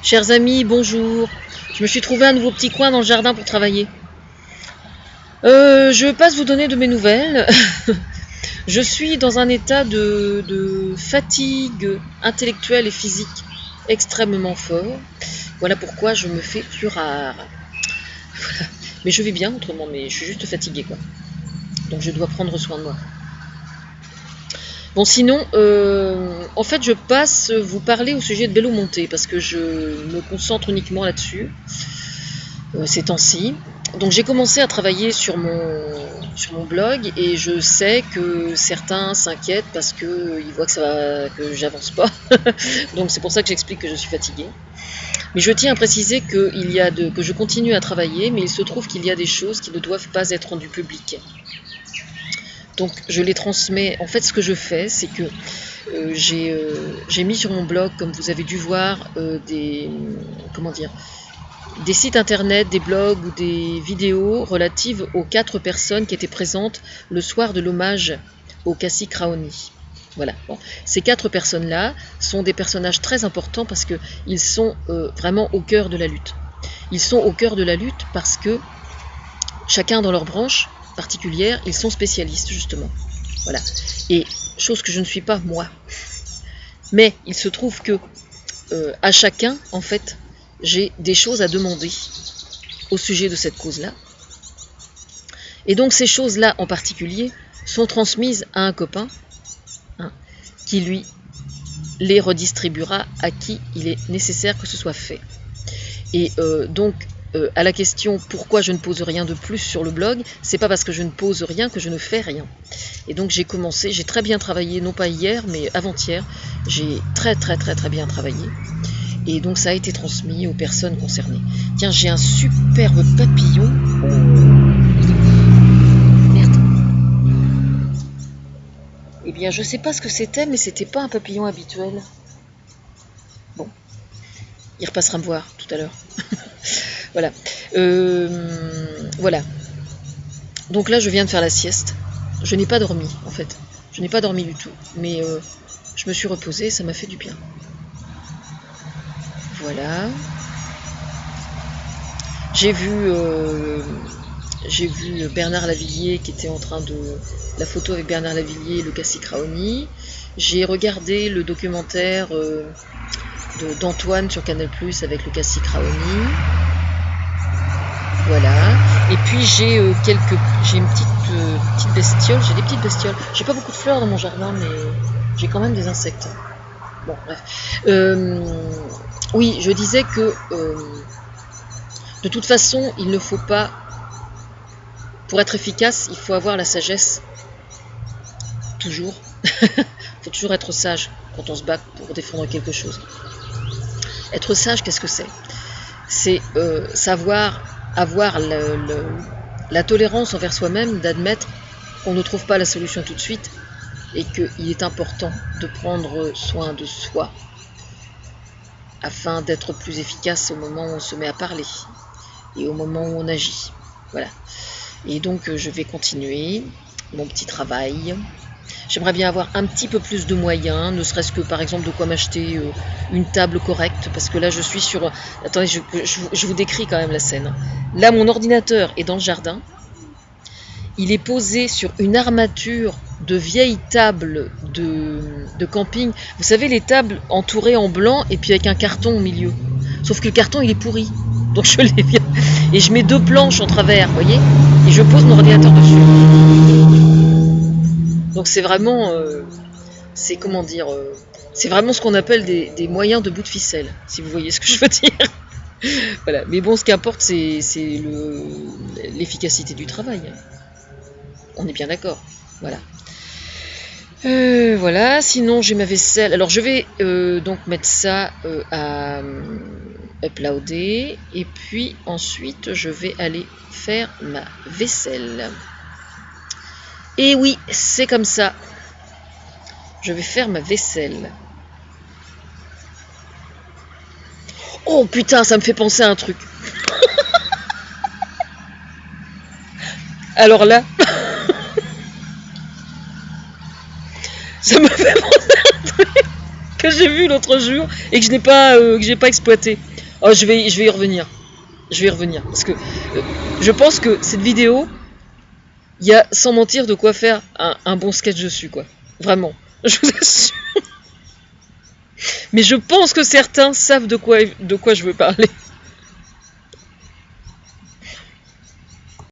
Chers amis, bonjour. Je me suis trouvé un nouveau petit coin dans le jardin pour travailler. Je passe vous donner de mes nouvelles. Je suis dans un état de fatigue intellectuelle et physique extrêmement fort. Voilà pourquoi je me fais plus rare. Voilà. Mais je vais bien autrement, mais je suis juste fatiguée, quoi. Donc je dois prendre soin de moi. Bon, sinon, en fait, je passe vous parler au sujet de Belo Monte parce que je me concentre uniquement là-dessus ces temps-ci. Donc j'ai commencé à travailler sur mon blog et je sais que certains s'inquiètent parce qu'ils voient que j'avance pas. Donc c'est pour ça que j'explique que je suis fatiguée. Mais je tiens à préciser que je continue à travailler, mais il se trouve qu'il y a des choses qui ne doivent pas être rendues publiques. Donc je les transmets. En fait, ce que je fais, c'est que j'ai mis sur mon blog, comme vous avez dû voir, des sites internet, des blogs ou des vidéos relatives aux 4 personnes qui étaient présentes le soir de l'hommage au cacique Raoni. Voilà. Bon. Ces 4 personnes-là sont des personnages très importants parce qu'ils sont vraiment au cœur de la lutte. Ils sont au cœur de la lutte parce que chacun dans leur branche particulière, ils sont spécialistes justement. Voilà. Et chose que je ne suis pas moi. Mais il se trouve que à chacun, en fait, j'ai des choses à demander au sujet de cette cause-là. Et donc ces choses-là en particulier sont transmises à un copain qui lui les redistribuera à qui il est nécessaire que ce soit fait. Et donc à la question pourquoi je ne pose rien de plus sur le blog, c'est pas parce que je ne pose rien que je ne fais rien. Et donc j'ai très bien travaillé, non pas hier mais avant-hier, j'ai très bien travaillé. Et donc ça a été transmis aux personnes concernées. Tiens, j'ai un superbe papillon. Merde. Eh bien, je sais pas ce que c'était, mais c'était pas un papillon habituel. Bon, il repassera me voir tout à l'heure. Voilà. Voilà. Donc là, je viens de faire la sieste. Je n'ai pas dormi, en fait. Je n'ai pas dormi du tout. Mais je me suis reposée, ça m'a fait du bien. Voilà. J'ai vu Bernard Lavilliers qui était en train de... La photo avec Bernard Lavilliers et le cacique Raoni. J'ai regardé le documentaire d'Antoine sur Canal+ avec le cacique Raoni. Voilà. Et puis j'ai une petite bestiole. J'ai des petites bestioles. J'ai pas beaucoup de fleurs dans mon jardin, mais j'ai quand même des insectes. Bon, bref. Oui, je disais que de toute façon, il ne faut pas, pour être efficace, il faut avoir la sagesse, toujours. Il faut toujours être sage quand on se bat pour défendre quelque chose. Être sage, qu'est-ce que c'est? C'est savoir avoir la tolérance envers soi-même, d'admettre qu'on ne trouve pas la solution tout de suite et qu'il est important de prendre soin de soi afin d'être plus efficace au moment où on se met à parler et au moment où on agit. Voilà. Et donc je vais continuer mon petit travail. J'aimerais bien avoir un petit peu plus de moyens, ne serait-ce que par exemple de quoi m'acheter une table correcte, parce que là je suis sur... Attendez, je vous décris quand même la scène. Là mon ordinateur est dans le jardin, il est posé sur une armature de vieilles tables de camping. Vous savez, les tables entourées en blanc et puis avec un carton au milieu. Sauf que le carton, il est pourri. Donc je l'ai bien. Et je mets 2 planches en travers, vous voyez. Et je pose mon ordinateur dessus. Donc c'est vraiment... c'est vraiment ce qu'on appelle des moyens de bout de ficelle, si vous voyez ce que je veux dire. Voilà. Mais bon, ce qui importe, c'est l'efficacité du travail. On est bien d'accord. Voilà. Voilà, sinon j'ai ma vaisselle. Alors je vais donc mettre ça à uploader. Et puis ensuite je vais aller faire ma vaisselle. Et oui, c'est comme ça. Je vais faire ma vaisselle. Oh putain, ça me fait penser à un truc. Alors là... Ça me fait penser à un truc que j'ai vu l'autre jour et que j'ai pas exploité. Oh, je vais y revenir. Je vais y revenir. Parce que je pense que cette vidéo, il y a, sans mentir, de quoi faire un bon sketch dessus, quoi. Vraiment. Je vous assure. Mais je pense que certains savent de quoi je veux parler.